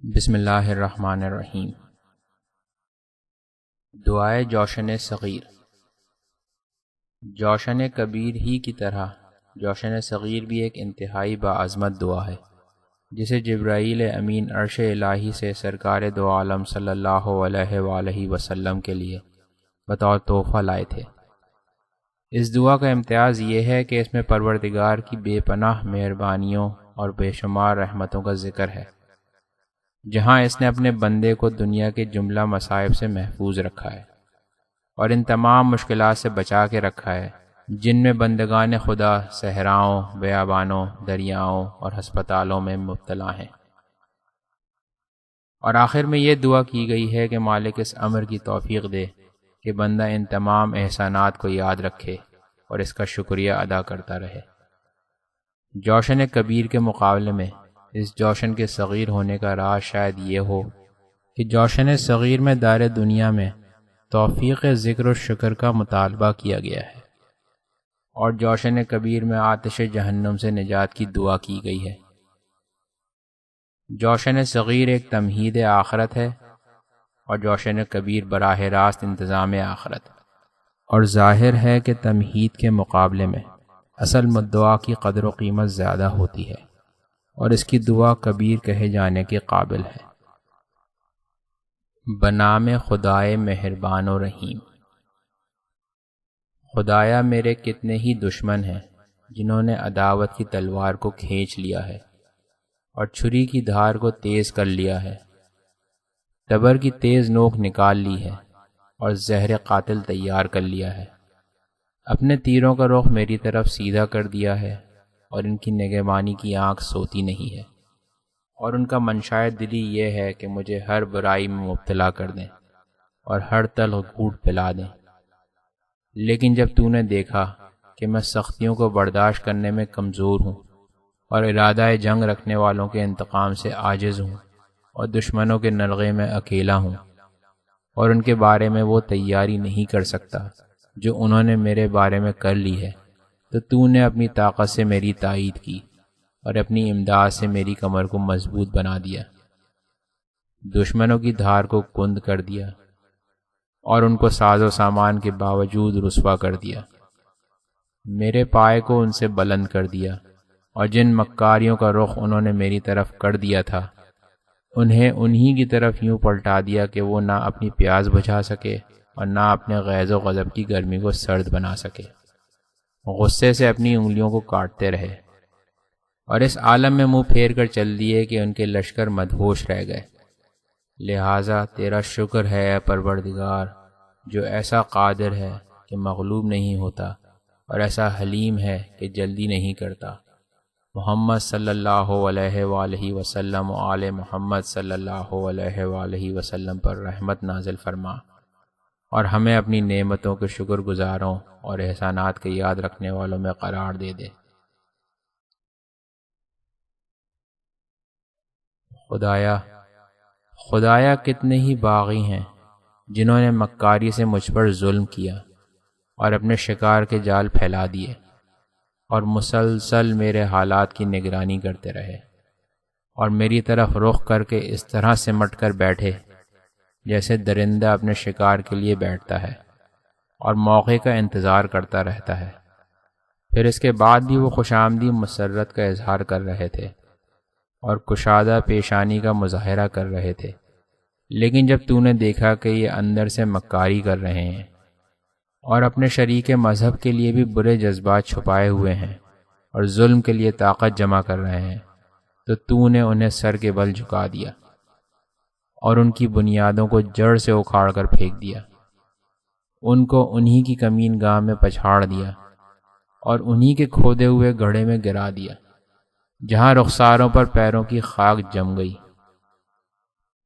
بسم اللہ الرحمن الرحیم۔ دعائے جوشن صغیر۔ جوشن کبیر ہی کی طرح جوشن صغیر بھی ایک انتہائی باعظمت دعا ہے جسے جبرائیل امین عرش الہی سے سرکار دو عالم صلی اللہ علیہ وآلہ وسلم کے لیے بطور تحفہ لائے تھے۔ اس دعا کا امتیاز یہ ہے کہ اس میں پروردگار کی بے پناہ مہربانیوں اور بے شمار رحمتوں کا ذکر ہے، جہاں اس نے اپنے بندے کو دنیا کے جملہ مصائب سے محفوظ رکھا ہے اور ان تمام مشکلات سے بچا کے رکھا ہے جن میں بندگان خدا صحراؤں، بیابانوں، دریاؤں اور ہسپتالوں میں مبتلا ہیں۔ اور آخر میں یہ دعا کی گئی ہے کہ مالک اس امر کی توفیق دے کہ بندہ ان تمام احسانات کو یاد رکھے اور اس کا شکریہ ادا کرتا رہے۔ جوشن کبیر کے مقابلے میں اس جوشن کے صغیر ہونے کا راز شاید یہ ہو کہ جوشن صغیر میں دار دنیا میں توفیق ذکر و شکر کا مطالبہ کیا گیا ہے، اور جوشن کبیر میں آتش جہنم سے نجات کی دعا کی گئی ہے۔ جوشن صغیر ایک تمہید آخرت ہے اور جوشن کبیر براہ راست انتظام آخرت، اور ظاہر ہے کہ تمہید کے مقابلے میں اصل مدعا کی قدر و قیمت زیادہ ہوتی ہے اور اس کی دعا کبیر کہے جانے کے قابل ہے۔ بنام خدائے مہربان و رحیم۔ خدایا میرے کتنے ہی دشمن ہیں جنہوں نے عداوت کی تلوار کو کھینچ لیا ہے اور چھری کی دھار کو تیز کر لیا ہے، تبر کی تیز نوک نکال لی ہے اور زہر قاتل تیار کر لیا ہے۔ اپنے تیروں کا رخ میری طرف سیدھا کر دیا ہے اور ان کی نگہبانی کی آنکھ سوتی نہیں ہے، اور ان کا منشاء دلی یہ ہے کہ مجھے ہر برائی میں مبتلا کر دیں اور ہر تلخ گھونٹ پلا دیں۔ لیکن جب تو نے دیکھا کہ میں سختیوں کو برداشت کرنے میں کمزور ہوں اور ارادہ جنگ رکھنے والوں کے انتقام سے عاجز ہوں اور دشمنوں کے نلغے میں اکیلا ہوں اور ان کے بارے میں وہ تیاری نہیں کر سکتا جو انہوں نے میرے بارے میں کر لی ہے، تو نے اپنی طاقت سے میری تائید کی اور اپنی امداد سے میری کمر کو مضبوط بنا دیا، دشمنوں کی دھار کو کند کر دیا اور ان کو ساز و سامان کے باوجود رسوا کر دیا، میرے پائے کو ان سے بلند کر دیا، اور جن مکاریوں کا رخ انہوں نے میری طرف کر دیا تھا انہیں انہی کی طرف یوں پلٹا دیا کہ وہ نہ اپنی پیاس بجھا سکے اور نہ اپنے غیظ و غضب کی گرمی کو سرد بنا سکے، غصے سے اپنی انگلیوں کو کاٹتے رہے اور اس عالم میں منہ پھیر کر چل دیے کہ ان کے لشکر مدہوش رہ گئے۔ لہٰذا تیرا شکر ہے اے پروردگار، جو ایسا قادر ہے کہ مغلوب نہیں ہوتا اور ایسا حلیم ہے کہ جلدی نہیں کرتا۔ محمد صلی اللہ علیہ وآلہ وسلم و آل محمد صلی اللہ علیہ وآلہ وسلم پر رحمت نازل فرما اور ہمیں اپنی نعمتوں کے شکر گزاروں اور احسانات کے یاد رکھنے والوں میں قرار دے دے۔ خدایا کتنے ہی باغی ہیں جنہوں نے مکاری سے مجھ پر ظلم کیا اور اپنے شکار کے جال پھیلا دیے اور مسلسل میرے حالات کی نگرانی کرتے رہے اور میری طرف رخ کر کے اس طرح سمٹ کر بیٹھے جیسے درندہ اپنے شکار کے لیے بیٹھتا ہے اور موقع کا انتظار کرتا رہتا ہے۔ پھر اس کے بعد بھی وہ خوشامدی مسرت کا اظہار کر رہے تھے اور کشادہ پیشانی کا مظاہرہ کر رہے تھے، لیکن جب تو نے دیکھا کہ یہ اندر سے مکاری کر رہے ہیں اور اپنے شریک مذہب کے لیے بھی برے جذبات چھپائے ہوئے ہیں اور ظلم کے لیے طاقت جمع کر رہے ہیں، تو نے انہیں سر کے بل جھکا دیا اور ان کی بنیادوں کو جڑ سے اکھاڑ کر پھینک دیا، ان کو انہی کی کمین گاہ میں پچھاڑ دیا اور انہی کے کھودے ہوئے گڑھے میں گرا دیا جہاں رخساروں پر پیروں کی خاک جم گئی،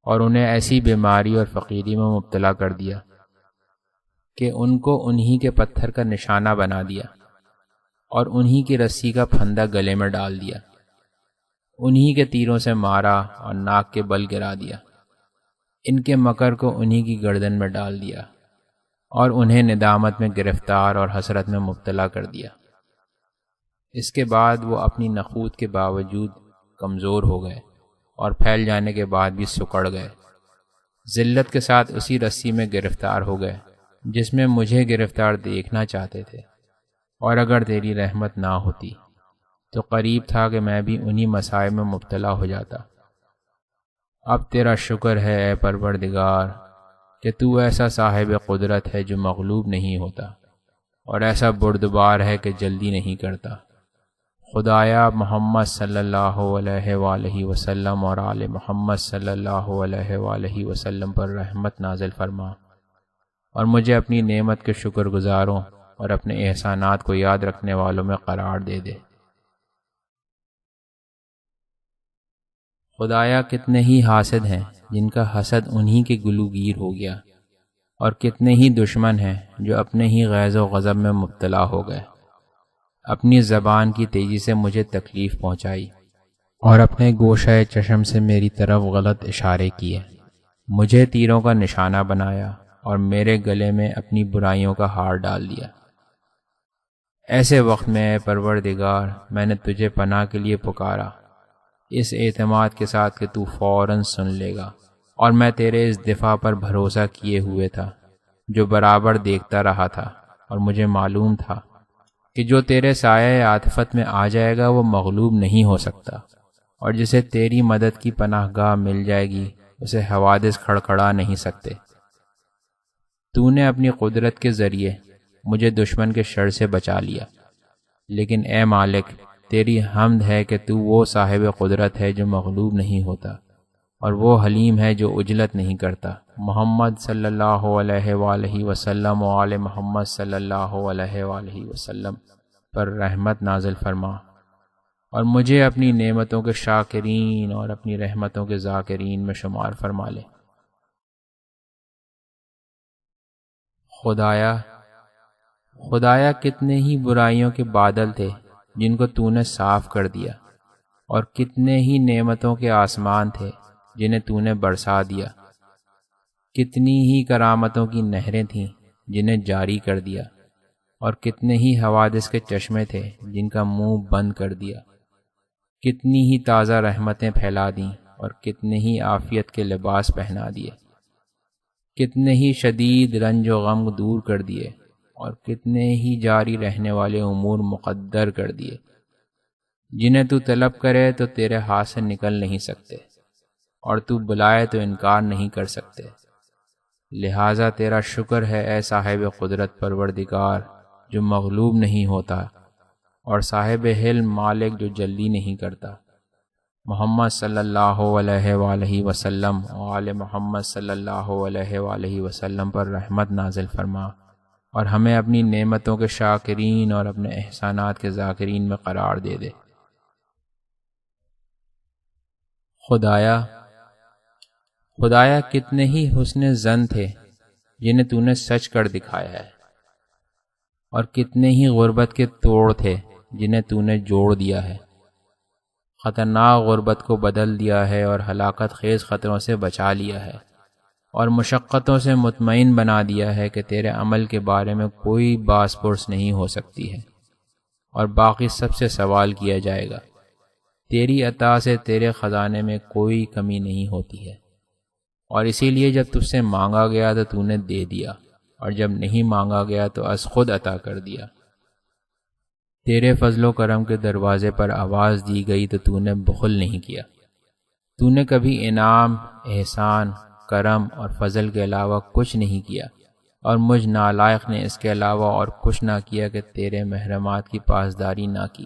اور انہیں ایسی بیماری اور فقیری میں مبتلا کر دیا کہ ان کو انہی کے پتھر کا نشانہ بنا دیا اور انہی کی رسی کا پھندہ گلے میں ڈال دیا، انہی کے تیروں سے مارا اور ناک کے بل گرا دیا، ان کے مکر کو انہی کی گردن میں ڈال دیا اور انہیں ندامت میں گرفتار اور حسرت میں مبتلا کر دیا۔ اس کے بعد وہ اپنی نخوت کے باوجود کمزور ہو گئے اور پھیل جانے کے بعد بھی سکڑ گئے، ذلت کے ساتھ اسی رسی میں گرفتار ہو گئے جس میں مجھے گرفتار دیکھنا چاہتے تھے۔ اور اگر تیری رحمت نہ ہوتی تو قریب تھا کہ میں بھی انہی مصائب میں مبتلا ہو جاتا۔ اب تیرا شکر ہے اے پروردگار کہ تو ایسا صاحب قدرت ہے جو مغلوب نہیں ہوتا، اور ایسا بردبار ہے کہ جلدی نہیں کرتا۔ خدایا محمد صلی اللہ علیہ وآلہ وسلم اور آل محمد صلی اللہ علیہ وآلہ وسلم پر رحمت نازل فرما، اور مجھے اپنی نعمت کے شکر گزاروں اور اپنے احسانات کو یاد رکھنے والوں میں قرار دے دے۔ خدایا کتنے ہی حاسد ہیں جن کا حسد انہی کے گلوگیر ہو گیا، اور کتنے ہی دشمن ہیں جو اپنے ہی غیظ و غضب میں مبتلا ہو گئے۔ اپنی زبان کی تیزی سے مجھے تکلیف پہنچائی اور اپنے گوشہ چشم سے میری طرف غلط اشارے کیے، مجھے تیروں کا نشانہ بنایا اور میرے گلے میں اپنی برائیوں کا ہار ڈال دیا۔ ایسے وقت میں اے پروردگار میں نے تجھے پناہ کے لیے پکارا، اس اعتماد کے ساتھ کہ تو فوراً سن لے گا، اور میں تیرے اس دفاع پر بھروسہ کیے ہوئے تھا جو برابر دیکھتا رہا تھا، اور مجھے معلوم تھا کہ جو تیرے سایہ عاطفت میں آ جائے گا وہ مغلوب نہیں ہو سکتا، اور جسے تیری مدد کی پناہ گاہ مل جائے گی اسے حوادث کھڑکھڑا نہیں سکتے۔ تو نے اپنی قدرت کے ذریعے مجھے دشمن کے شر سے بچا لیا، لیکن اے مالک تیری حمد ہے کہ تو وہ صاحب قدرت ہے جو مغلوب نہیں ہوتا، اور وہ حلیم ہے جو عجلت نہیں کرتا۔ محمد صلی اللہ علیہ وآلہ وسلم و آل محمد صلی اللہ علیہ وآلہ وسلم پر رحمت نازل فرما، اور مجھے اپنی نعمتوں کے شاکرین اور اپنی رحمتوں کے ذاکرین میں شمار فرما لے۔ خدایا کتنے ہی برائیوں کے بادل تھے جن کو تو نے صاف کر دیا، اور کتنے ہی نعمتوں کے آسمان تھے جنہیں تو نے برسا دیا، کتنی ہی کرامتوں کی نہریں تھیں جنہیں جاری کر دیا، اور کتنے ہی حوادث کے چشمے تھے جن کا منہ بند کر دیا، کتنی ہی تازہ رحمتیں پھیلا دیں اور کتنے ہی عافیت کے لباس پہنا دیے، کتنے ہی شدید رنج و غم دور کر دیے، اور کتنے ہی جاری رہنے والے امور مقدر کر دیے جنہیں تو طلب کرے تو تیرے ہاتھ سے نکل نہیں سکتے، اور تو بلائے تو انکار نہیں کر سکتے۔ لہٰذا تیرا شکر ہے اے صاحب قدرت پروردگار جو مغلوب نہیں ہوتا، اور صاحب حلم مالک جو جلدی نہیں کرتا۔ محمد صلی اللہ علیہ وآلہ وسلم و آل محمد صلی اللہ علیہ وآلہ وسلم پر رحمت نازل فرما، اور ہمیں اپنی نعمتوں کے شاکرین اور اپنے احسانات کے ذاکرین میں قرار دے دے۔ خدایا کتنے ہی حسن ظن تھے جنہیں تو نے سچ کر دکھایا ہے، اور کتنے ہی غربت کے توڑ تھے جنہیں تو نے جوڑ دیا ہے۔ خطرناک غربت کو بدل دیا ہے اور ہلاکت خیز خطروں سے بچا لیا ہے، اور مشقتوں سے مطمئن بنا دیا ہے کہ تیرے عمل کے بارے میں کوئی باس پرس نہیں ہو سکتی ہے، اور باقی سب سے سوال کیا جائے گا۔ تیری عطا سے تیرے خزانے میں کوئی کمی نہیں ہوتی ہے، اور اسی لیے جب تجھ سے مانگا گیا تو تو نے دے دیا، اور جب نہیں مانگا گیا تو از خود عطا کر دیا۔ تیرے فضل و کرم کے دروازے پر آواز دی گئی تو تو نے بخل نہیں کیا۔ تو نے کبھی انعام، احسان، کرم اور فضل کے علاوہ کچھ نہیں کیا، اور مجھ نالائق نے اس کے علاوہ اور کچھ نہ کیا کہ تیرے محرمات کی پاسداری نہ کی،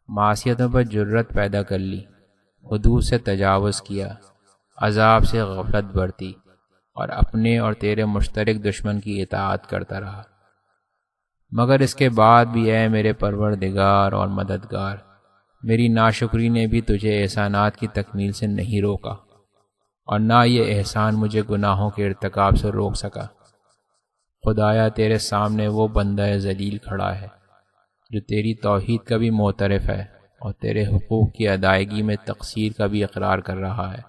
معصیتوں پر جرت پیدا کر لی، حدود سے تجاوز کیا، عذاب سے غفلت برتی، اور اپنے اور تیرے مشترک دشمن کی اطاعت کرتا رہا۔ مگر اس کے بعد بھی اے میرے پروردگار اور مددگار، میری ناشکری نے بھی تجھے احسانات کی تکمیل سے نہیں روکا، اور نہ یہ احسان مجھے گناہوں کے ارتکاب سے روک سکا۔ خدایا تیرے سامنے وہ بندہ ذلیل کھڑا ہے جو تیری توحید کا بھی معترف ہے اور تیرے حقوق کی ادائیگی میں تقصیر کا بھی اقرار کر رہا ہے،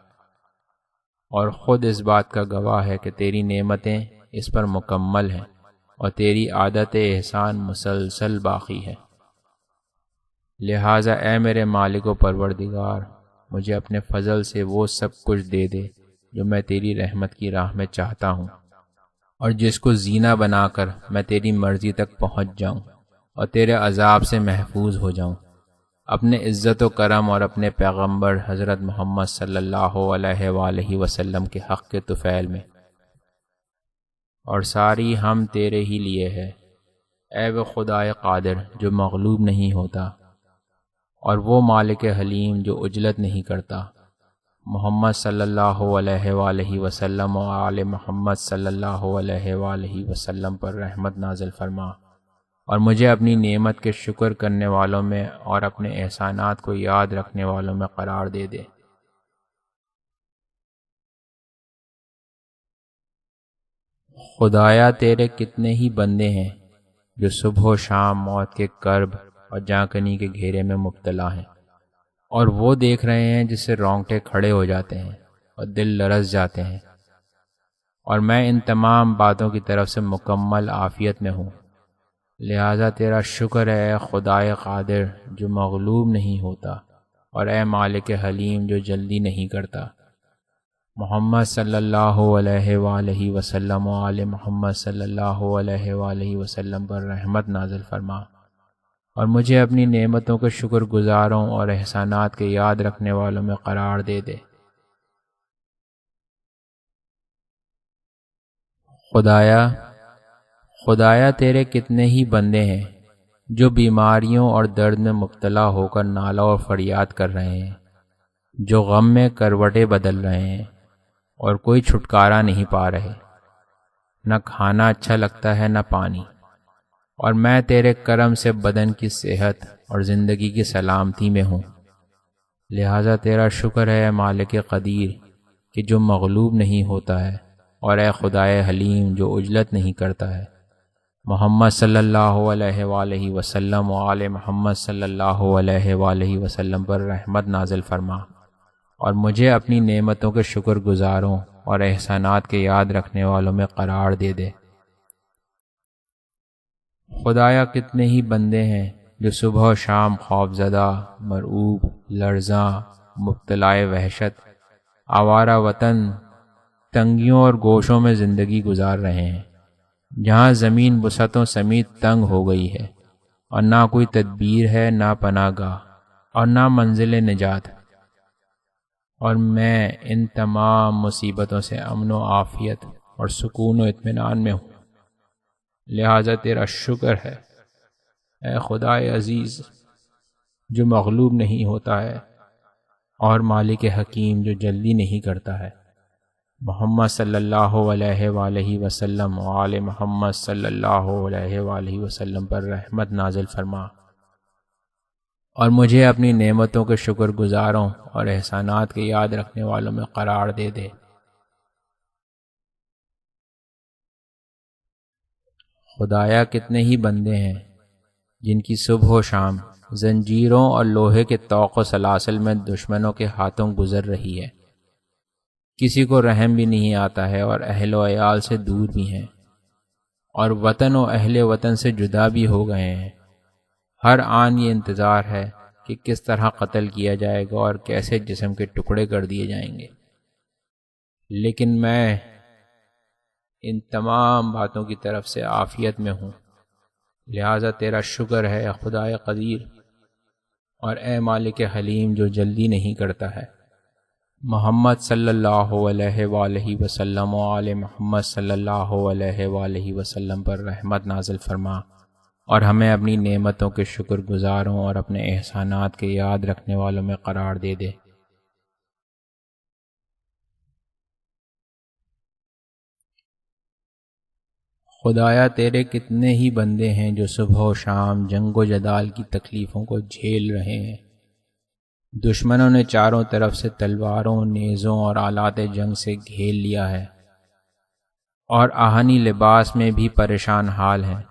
اور خود اس بات کا گواہ ہے کہ تیری نعمتیں اس پر مکمل ہیں اور تیری عادت احسان مسلسل باقی ہے۔ لہٰذا اے میرے مالک و پروردگار، مجھے اپنے فضل سے وہ سب کچھ دے دے جو میں تیری رحمت کی راہ میں چاہتا ہوں، اور جس کو زینہ بنا کر میں تیری مرضی تک پہنچ جاؤں اور تیرے عذاب سے محفوظ ہو جاؤں، اپنے عزت و کرم اور اپنے پیغمبر حضرت محمد صلی اللہ علیہ وآلہ وسلم کے حق کے طفیل میں۔ اور ساری ہم تیرے ہی لیے ہے، اے وہ خدائے قادر جو مغلوب نہیں ہوتا، اور وہ مالک حلیم جو عجلت نہیں کرتا۔ محمد صلی اللہ علیہ وآلہ وسلم و آل محمد صلی اللہ علیہ وآلہ وسلم پر رحمت نازل فرما، اور مجھے اپنی نعمت کے شکر کرنے والوں میں اور اپنے احسانات کو یاد رکھنے والوں میں قرار دے دے۔ خدایا تیرے کتنے ہی بندے ہیں جو صبح و شام موت کے کرب اور جانکنی کے گھیرے میں مبتلا ہیں، اور وہ دیکھ رہے ہیں جس سے رونگٹے کھڑے ہو جاتے ہیں اور دل لرز جاتے ہیں، اور میں ان تمام باتوں کی طرف سے مکمل عافیت میں ہوں، لہٰذا تیرا شکر ہے اے خدائے قادر جو مغلوب نہیں ہوتا، اور اے مالک حلیم جو جلدی نہیں کرتا۔ محمد صلی اللہ علیہ وآلہ وسلم و آل محمد صلی اللہ علیہ وآلہ وسلم پر رحمت نازل فرما، اور مجھے اپنی نعمتوں کے شکر گزاروں اور احسانات کے یاد رکھنے والوں میں قرار دے دے۔ خدایا تیرے کتنے ہی بندے ہیں جو بیماریوں اور درد میں مبتلا ہو کر نالہ اور فریاد کر رہے ہیں، جو غم میں کروٹیں بدل رہے ہیں اور کوئی چھٹکارا نہیں پا رہے، نہ کھانا اچھا لگتا ہے نہ پانی، اور میں تیرے کرم سے بدن کی صحت اور زندگی کی سلامتی میں ہوں، لہٰذا تیرا شکر ہے اے مالک قدیر کہ جو مغلوب نہیں ہوتا ہے، اور اے خدائے حلیم جو عجلت نہیں کرتا ہے۔ محمد صلی اللہ علیہ وآلہ وسلم و آل محمد صلی اللہ علیہ وآلہ وسلم پر رحمت نازل فرما، اور مجھے اپنی نعمتوں کے شکر گزاروں اور احسانات کے یاد رکھنے والوں میں قرار دے دے۔ خدایا کتنے ہی بندے ہیں جو صبح و شام خوفزدہ، مرعوب، لرزاں، مبتلائے وحشت، آوارہ وطن، تنگیوں اور گوشوں میں زندگی گزار رہے ہیں، جہاں زمین وسعتوں سمیت تنگ ہو گئی ہے، اور نہ کوئی تدبیر ہے، نہ پناہ گاہ، اور نہ منزل نجات، اور میں ان تمام مصیبتوں سے امن و عافیت اور سکون و اطمینان میں ہوں، لہٰذا تیرا شکر ہے اے خدائے عزیز جو مغلوب نہیں ہوتا ہے، اور مالک حکیم جو جلدی نہیں کرتا ہے۔ محمد صلی اللہ علیہ وآلہ وسلم و آل محمد صلی اللہ علیہ وآلہ وسلم پر رحمت نازل فرما، اور مجھے اپنی نعمتوں کے شکر گزاروں اور احسانات کے یاد رکھنے والوں میں قرار دے دے۔ خدایا کتنے ہی بندے ہیں جن کی صبح و شام زنجیروں اور لوہے کے طوق و سلاسل میں دشمنوں کے ہاتھوں گزر رہی ہے، کسی کو رحم بھی نہیں آتا ہے، اور اہل و عیال سے دور بھی ہیں، اور وطن و اہل وطن سے جدا بھی ہو گئے ہیں۔ ہر آن یہ انتظار ہے کہ کس طرح قتل کیا جائے گا اور کیسے جسم کے ٹکڑے کر دیے جائیں گے، لیکن میں ان تمام باتوں کی طرف سے عافیت میں ہوں، لہٰذا تیرا شکر ہے خدائے قدیر، اور اے مالک حلیم جو جلدی نہیں کرتا ہے۔ محمد صلی اللہ علیہ وآلہ وسلم و آل محمد صلی اللہ علیہ وآلہ وسلم پر رحمت نازل فرما، اور ہمیں اپنی نعمتوں کے شکر گزاروں اور اپنے احسانات کے یاد رکھنے والوں میں قرار دے دے۔ خدایا تیرے کتنے ہی بندے ہیں جو صبح و شام جنگ و جدال کی تکلیفوں کو جھیل رہے ہیں، دشمنوں نے چاروں طرف سے تلواروں، نیزوں اور آلات جنگ سے گھیر لیا ہے، اور آہنی لباس میں بھی پریشان حال ہیں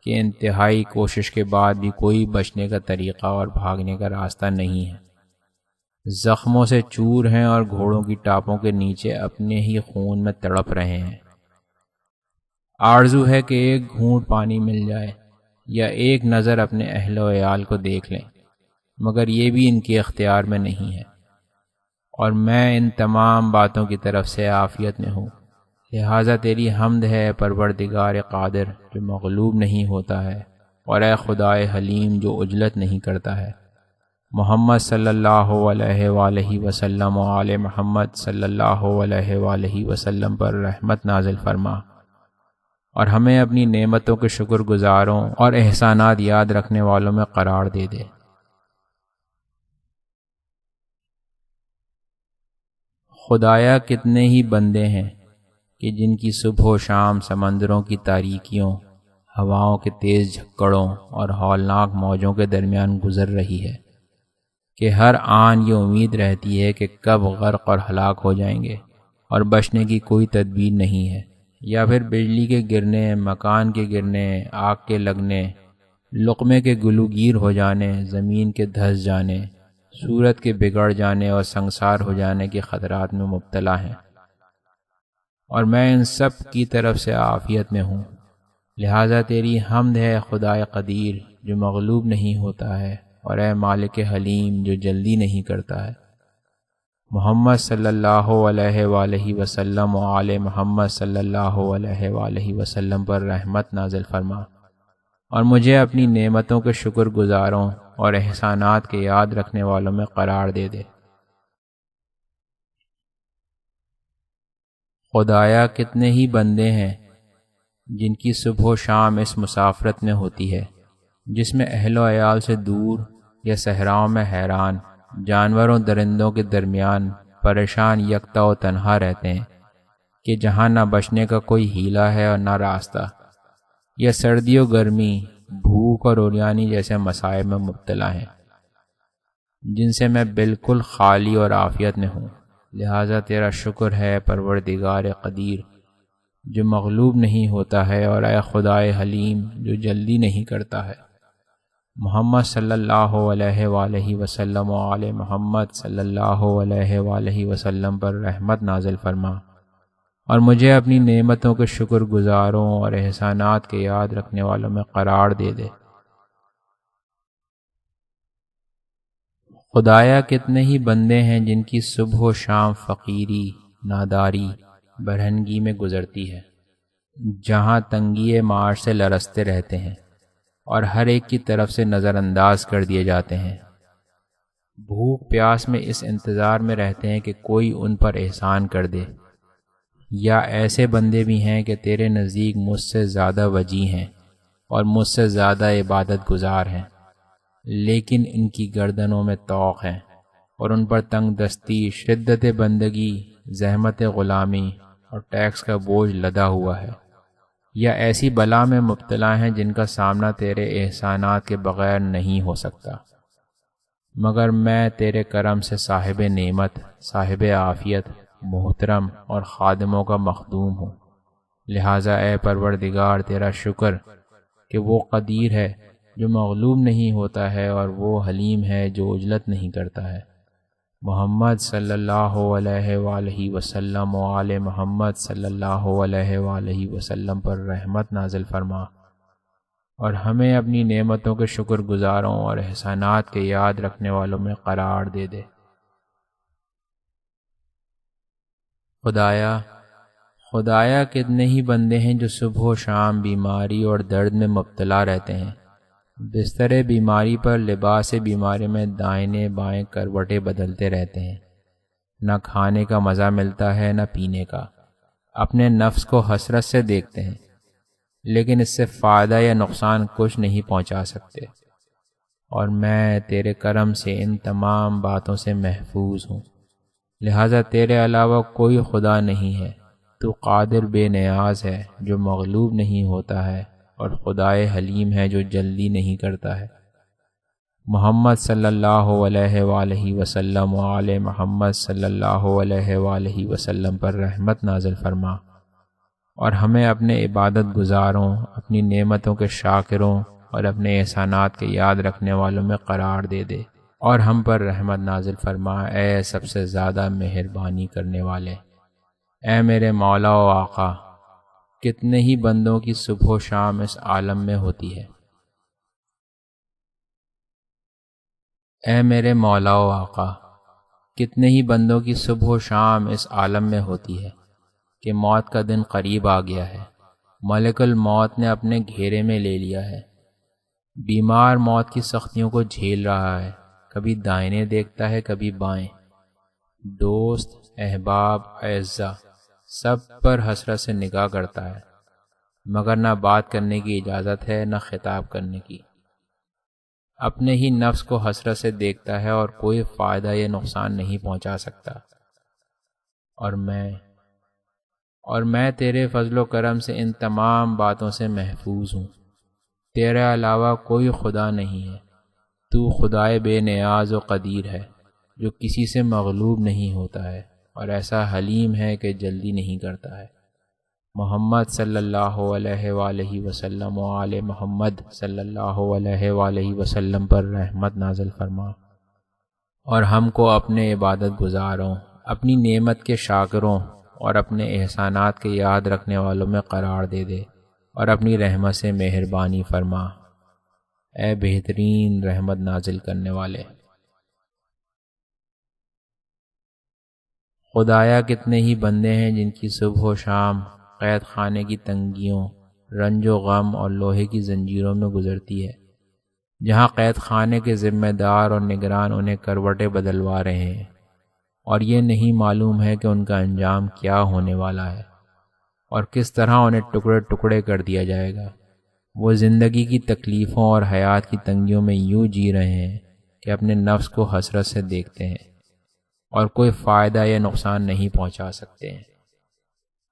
کہ انتہائی کوشش کے بعد بھی کوئی بچنے کا طریقہ اور بھاگنے کا راستہ نہیں ہے، زخموں سے چور ہیں اور گھوڑوں کی ٹاپوں کے نیچے اپنے ہی خون میں تڑپ رہے ہیں۔ آرزو ہے کہ ایک گھونٹ پانی مل جائے یا ایک نظر اپنے اہل و عیال کو دیکھ لیں، مگر یہ بھی ان کے اختیار میں نہیں ہے۔ اور میں ان تمام باتوں کی طرف سے عافیت میں ہوں، لہٰذا تیری حمد ہے پروردگار قادر جو مغلوب نہیں ہوتا ہے، اور اے خدائے حلیم جو عجلت نہیں کرتا ہے۔ محمد صلی اللہ علیہ وآلہ وسلم و آل محمد صلی اللہ علیہ وآلہ وسلم پر رحمت نازل فرما، اور ہمیں اپنی نعمتوں کے شکر گزاروں اور احسانات یاد رکھنے والوں میں قرار دے دے۔ خدایا کتنے ہی بندے ہیں کہ جن کی صبح و شام سمندروں کی تاریکیوں، ہواؤں کے تیز جھکڑوں اور ہولناک موجوں کے درمیان گزر رہی ہے، کہ ہر آن یہ امید رہتی ہے کہ کب غرق اور ہلاک ہو جائیں گے اور بچنے کی کوئی تدبیر نہیں ہے، یا پھر بجلی کے گرنے، مکان کے گرنے، آگ کے لگنے، لقمے کے گلوگیر ہو جانے، زمین کے دھس جانے، صورت کے بگڑ جانے اور سنگسار ہو جانے کے خطرات میں مبتلا ہیں، اور میں ان سب کی طرف سے عافیت میں ہوں، لہٰذا تیری حمد ہے خدائے قدیر جو مغلوب نہیں ہوتا ہے، اور اے مالک حلیم جو جلدی نہیں کرتا ہے۔ محمد صلی اللہ علیہ وآلہ وسلم و آل محمد صلی اللہ علیہ وآلہ وسلم پر رحمت نازل فرما، اور مجھے اپنی نعمتوں کے شکر گزاروں اور احسانات کے یاد رکھنے والوں میں قرار دے دے۔ خدایا کتنے ہی بندے ہیں جن کی صبح و شام اس مسافرت میں ہوتی ہے جس میں اہل و عیال سے دور یا صحراؤں میں حیران، جانوروں درندوں کے درمیان پریشان یکتا و تنہا رہتے ہیں، کہ جہاں نہ بچنے کا کوئی ہیلا ہے اور نہ راستہ، یا سردی و گرمی، بھوک اور عریانی جیسے مصائب میں مبتلا ہیں، جن سے میں بالکل خالی اور عافیت میں ہوں، لہٰذا تیرا شکر ہے پروردگار قدیر جو مغلوب نہیں ہوتا ہے، اور اے خدائے حلیم جو جلدی نہیں کرتا ہے۔ محمد صلی اللہ علیہ وآلہ وسلم و آل محمد صلی اللہ علیہ وآلہ وسلم پر رحمت نازل فرما، اور مجھے اپنی نعمتوں کے شکر گزاروں اور احسانات کے یاد رکھنے والوں میں قرار دے دے۔ خدایا کتنے ہی بندے ہیں جن کی صبح و شام فقیری، ناداری، برہنگی میں گزرتی ہے، جہاں تنگی معاش سے لرزتے رہتے ہیں اور ہر ایک کی طرف سے نظر انداز کر دیے جاتے ہیں، بھوک پیاس میں اس انتظار میں رہتے ہیں کہ کوئی ان پر احسان کر دے، یا ایسے بندے بھی ہیں کہ تیرے نزدیک مجھ سے زیادہ وجیح ہیں اور مجھ سے زیادہ عبادت گزار ہیں، لیکن ان کی گردنوں میں طوق ہیں اور ان پر تنگ دستی، شدت بندگی، زحمت غلامی اور ٹیکس کا بوجھ لدا ہوا ہے، یا ایسی بلا میں مبتلا ہیں جن کا سامنا تیرے احسانات کے بغیر نہیں ہو سکتا، مگر میں تیرے کرم سے صاحب نعمت، صاحب عافیت، محترم اور خادموں کا مخدوم ہوں، لہٰذا اے پروردگار تیرا شکر کہ وہ قدیر ہے جو مغلوب نہیں ہوتا ہے، اور وہ حلیم ہے جو عجلت نہیں کرتا ہے۔ محمد صلی اللہ علیہ وآلہ وسلم و آل محمد صلی اللہ علیہ وآلہ وسلم پر رحمت نازل فرما، اور ہمیں اپنی نعمتوں کے شکر گزاروں اور احسانات کے یاد رکھنے والوں میں قرار دے دے۔ خدایا کتنے ہی بندے ہیں جو صبح و شام بیماری اور درد میں مبتلا رہتے ہیں، بستر بیماری پر لباس بیماری میں دائیں بائیں کروٹیں بدلتے رہتے ہیں، نہ کھانے کا مزہ ملتا ہے نہ پینے کا، اپنے نفس کو حسرت سے دیکھتے ہیں لیکن اس سے فائدہ یا نقصان کچھ نہیں پہنچا سکتے، اور میں تیرے کرم سے ان تمام باتوں سے محفوظ ہوں، لہٰذا تیرے علاوہ کوئی خدا نہیں ہے، تو قادر بے نیاز ہے جو مغلوب نہیں ہوتا ہے، اور خدائے حلیم ہے جو جلدی نہیں کرتا ہے۔ محمد صلی اللہ علیہ وآلہ وسلم و آل محمد صلی اللہ علیہ وآلہ وسلم پر رحمت نازل فرما، اور ہمیں اپنے عبادت گزاروں، اپنی نعمتوں کے شاکروں اور اپنے احسانات کے یاد رکھنے والوں میں قرار دے دے، اور ہم پر رحمت نازل فرما اے سب سے زیادہ مہربانی کرنے والے۔ اے میرے مولا و آقا، کتنے ہی بندوں کی صبح و شام اس عالم میں ہوتی ہے۔ اے میرے مولا و آقا، کتنے ہی بندوں کی صبح و شام اس عالم میں ہوتی ہے کہ موت کا دن قریب آ گیا ہے، ملک الموت نے اپنے گھیرے میں لے لیا ہے۔ بیمار موت کی سختیوں کو جھیل رہا ہے، کبھی دائیں دیکھتا ہے کبھی بائیں۔ دوست، احباب، اعزاء سب پر حسرت سے نگاہ کرتا ہے، مگر نہ بات کرنے کی اجازت ہے نہ خطاب کرنے کی۔ اپنے ہی نفس کو حسرت سے دیکھتا ہے اور کوئی فائدہ یا نقصان نہیں پہنچا سکتا۔ اور میں تیرے فضل و کرم سے ان تمام باتوں سے محفوظ ہوں۔ تیرے علاوہ کوئی خدا نہیں ہے، تو خدائے بے نیاز و قدیر ہے جو کسی سے مغلوب نہیں ہوتا ہے اور ایسا حلیم ہے کہ جلدی نہیں کرتا ہے۔ محمد صلی اللہ علیہ وآلہ وسلم و آل محمد صلی اللہ علیہ وآلہ وسلم پر رحمت نازل فرما، اور ہم کو اپنے عبادت گزاروں، اپنی نعمت کے شاکروں اور اپنے احسانات کے یاد رکھنے والوں میں قرار دے اور اپنی رحمت سے مہربانی فرما، اے بہترین رحمت نازل کرنے والے۔ خدایا کتنے ہی بندے ہیں جن کی صبح و شام قید خانے کی تنگیوں، رنج و غم اور لوہے کی زنجیروں میں گزرتی ہے، جہاں قید خانے کے ذمہ دار اور نگران انہیں کروٹیں بدلوا رہے ہیں اور یہ نہیں معلوم ہے کہ ان کا انجام کیا ہونے والا ہے اور کس طرح انہیں ٹکڑے ٹکڑے کر دیا جائے گا۔ وہ زندگی کی تکلیفوں اور حیات کی تنگیوں میں یوں جی رہے ہیں کہ اپنے نفس کو حسرت سے دیکھتے ہیں اور کوئی فائدہ یا نقصان نہیں پہنچا سکتے ہیں،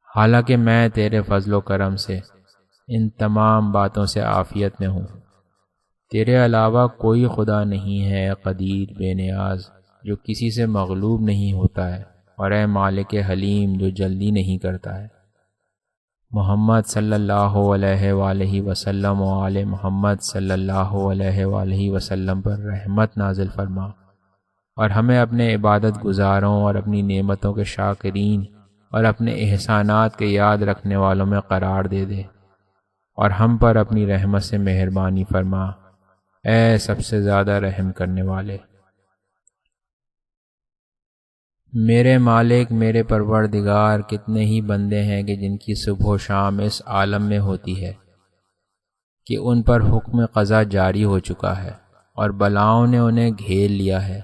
حالانکہ میں تیرے فضل و کرم سے ان تمام باتوں سے عافیت میں ہوں۔ تیرے علاوہ کوئی خدا نہیں ہے قدیر بے نیاز جو کسی سے مغلوب نہیں ہوتا ہے، اور اے مالک حلیم جو جلدی نہیں کرتا ہے۔ محمد صلی اللہ علیہ وآلہ وسلم و آل محمد صلی اللہ علیہ وآلہ وسلم پر رحمت نازل فرما، اور ہمیں اپنے عبادت گزاروں اور اپنی نعمتوں کے شاکرین اور اپنے احسانات کے یاد رکھنے والوں میں قرار دے اور ہم پر اپنی رحمت سے مہربانی فرما، اے سب سے زیادہ رحم کرنے والے۔ میرے مالک، میرے پروردگار، کتنے ہی بندے ہیں کہ جن کی صبح و شام اس عالم میں ہوتی ہے کہ ان پر حکم قضا جاری ہو چکا ہے اور بلاؤں نے انہیں گھیر لیا ہے،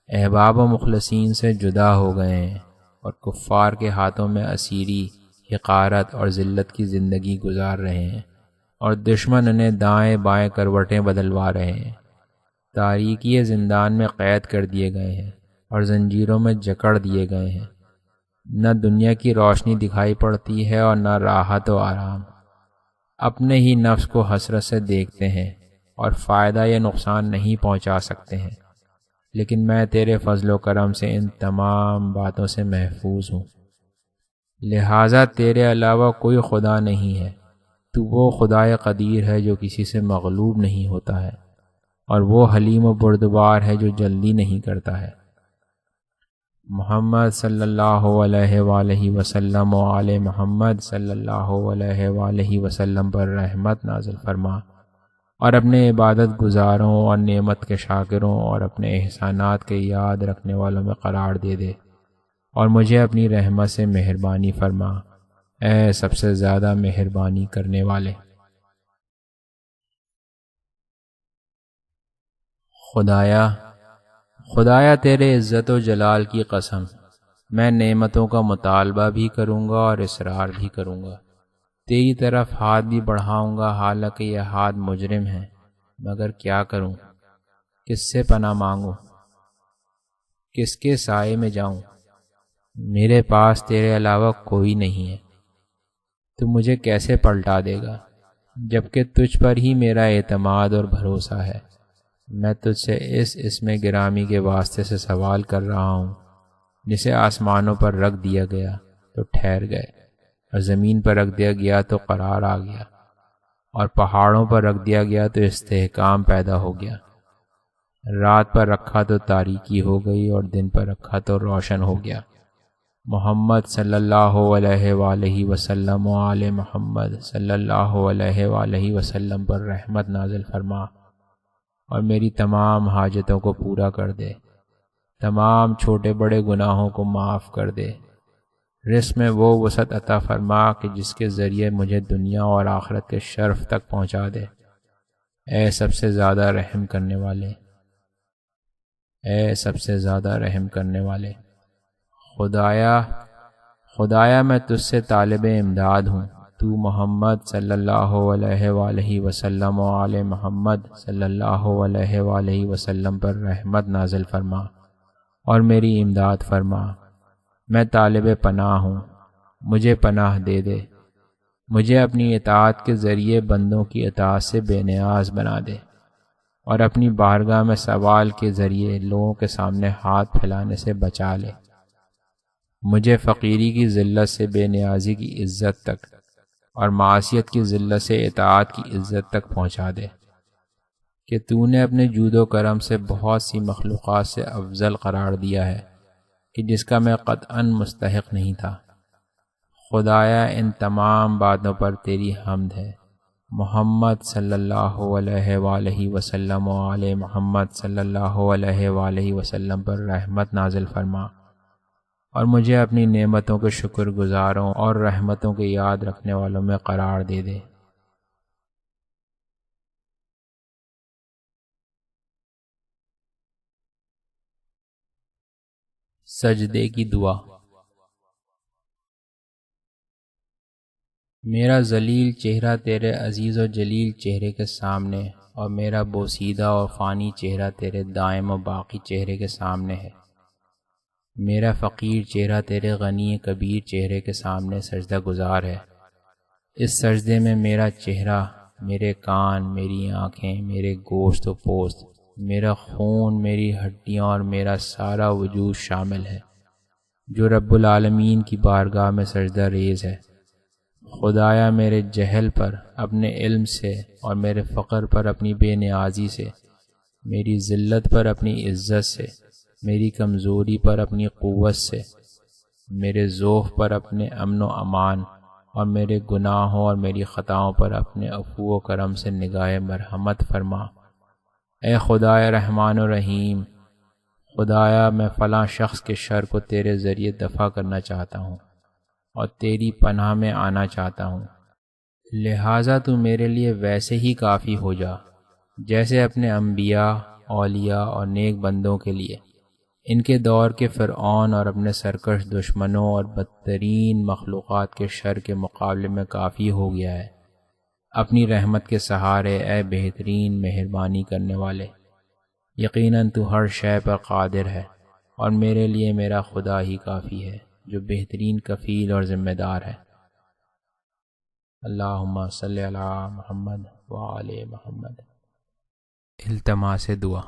احباب و مخلصین سے جدا ہو گئے ہیں اور کفار کے ہاتھوں میں اسیری، حقارت اور ذلت کی زندگی گزار رہے ہیں، اور دشمن انہیں دائیں بائیں کروٹیں بدلوا رہے ہیں۔ تاریکی زندان میں قید کر دیے گئے ہیں اور زنجیروں میں جکڑ دیے گئے ہیں، نہ دنیا کی روشنی دکھائی پڑتی ہے اور نہ راحت و آرام۔ اپنے ہی نفس کو حسرت سے دیکھتے ہیں اور فائدہ یا نقصان نہیں پہنچا سکتے ہیں، لیکن میں تیرے فضل و کرم سے ان تمام باتوں سے محفوظ ہوں، لہٰذا تیرے علاوہ کوئی خدا نہیں ہے۔ تو وہ خدائے قدیر ہے جو کسی سے مغلوب نہیں ہوتا ہے، اور وہ حلیم و بردبار ہے جو جلدی نہیں کرتا ہے۔ محمد صلی اللہ علیہ وآلہ وسلم و آل محمد صلی اللہ علیہ وآلہ وسلم پر رحمت نازل فرما، اور اپنے عبادت گزاروں اور نعمت کے شاکروں اور اپنے احسانات کے یاد رکھنے والوں میں قرار دے اور مجھے اپنی رحمت سے مہربانی فرما، اے سب سے زیادہ مہربانی کرنے والے۔ خدایا تیرے عزت و جلال کی قسم، میں نعمتوں کا مطالبہ بھی کروں گا اور اصرار بھی کروں گا، تیری طرف ہاتھ بھی بڑھاؤں گا، حالانکہ یہ ہاتھ مجرم ہے، مگر کیا کروں؟ کس سے پناہ مانگوں؟ کس کے سائے میں جاؤں؟ میرے پاس تیرے علاوہ کوئی نہیں ہے، تو مجھے کیسے پلٹا دے گا، جبکہ تجھ پر ہی میرا اعتماد اور بھروسہ ہے۔ میں تجھ سے اس اسم گرامی کے واسطے سے سوال کر رہا ہوں، جسے آسمانوں پر رکھ دیا گیا تو ٹھہر گئے، اور زمین پر رکھ دیا گیا تو قرار آ گیا، اور پہاڑوں پر رکھ دیا گیا تو استحکام پیدا ہو گیا۔ رات پر رکھا تو تاریکی ہو گئی اور دن پر رکھا تو روشن ہو گیا۔ محمد صلی اللہ علیہ وآلہ وسلم و آل محمد صلی اللہ علیہ وآلہ وسلم پر رحمت نازل فرما، اور میری تمام حاجتوں کو پورا کر دے، تمام چھوٹے بڑے گناہوں کو معاف کر دے۔ رزق میں وہ وسعت عطا فرما کہ جس کے ذریعے مجھے دنیا اور آخرت کے شرف تک پہنچا دے۔ اے سب سے زیادہ رحم کرنے والے، اے سب سے زیادہ رحم کرنے والے، خدایا میں تجھ سے طالب امداد ہوں۔ تو محمد صلی اللہ علیہ وآلہ وسلم و آل محمد صلی اللہ علیہ وآلہ وسلم پر رحمت نازل فرما اور میری امداد فرما۔ میں طالب پناہ ہوں، مجھے پناہ دے دے۔ مجھے اپنی اطاعت کے ذریعے بندوں کی اطاعت سے بے نیاز بنا دے، اور اپنی بارگاہ میں سوال کے ذریعے لوگوں کے سامنے ہاتھ پھیلانے سے بچا لے۔ مجھے فقیری کی ذلت سے بے نیازی کی عزت تک، اور معصیت کی ذلت سے اطاعت کی عزت تک پہنچا دے، کہ تو نے اپنے جود و کرم سے بہت سی مخلوقات سے افضل قرار دیا ہے کہ جس کا میں قطعاً مستحق نہیں تھا۔ خدایا ان تمام باتوں پر تیری حمد ہے۔ محمد صلی اللہ علیہ وآلہ وسلم و آل محمد صلی اللہ علیہ وآلہ وسلم پر رحمت نازل فرما، اور مجھے اپنی نعمتوں کے شکر گزاروں اور رحمتوں کے یاد رکھنے والوں میں قرار دے دے۔ سجدے کی دعا۔ میرا ذلیل چہرہ تیرے عزیز و جلیل چہرے کے سامنے، اور میرا بوسیدہ اور فانی چہرہ تیرے دائم و باقی چہرے کے سامنے ہے۔ میرا فقیر چہرہ تیرے غنی کبیر چہرے کے سامنے سجدہ گزار ہے۔ اس سجدے میں میرا چہرہ، میرے کان، میری آنکھیں، میرے گوشت و پوست، میرا خون، میری ہڈیاں اور میرا سارا وجود شامل ہے، جو رب العالمین کی بارگاہ میں سجدہ ریز ہے۔ خدایا میرے جہل پر اپنے علم سے، اور میرے فقر پر اپنی بے نیازی سے، میری ذلت پر اپنی عزت سے، میری کمزوری پر اپنی قوت سے، میرے ذوف پر اپنے امن و امان، اور میرے گناہوں اور میری خطاؤں پر اپنے عفو و کرم سے نگاہ مرحمت فرما۔ اے خدائے رحمان و رحیم، خدایا میں فلاں شخص کے شر کو تیرے ذریعے دفع کرنا چاہتا ہوں، اور تیری پناہ میں آنا چاہتا ہوں، لہٰذا تو میرے لیے ویسے ہی کافی ہو جا جیسے اپنے انبیاء، اولیاء اور نیک بندوں کے لیے ان کے دور کے فرعون اور اپنے سرکش دشمنوں اور بدترین مخلوقات کے شر کے مقابلے میں کافی ہو گیا ہے۔ اپنی رحمت کے سہارے اے بہترین مہربانی کرنے والے، یقیناً تو ہر شے پر قادر ہے، اور میرے لیے میرا خدا ہی کافی ہے جو بہترین کفیل اور ذمہ دار ہے۔ اللہم صلی علی محمد وآل محمد۔ التماس دعا۔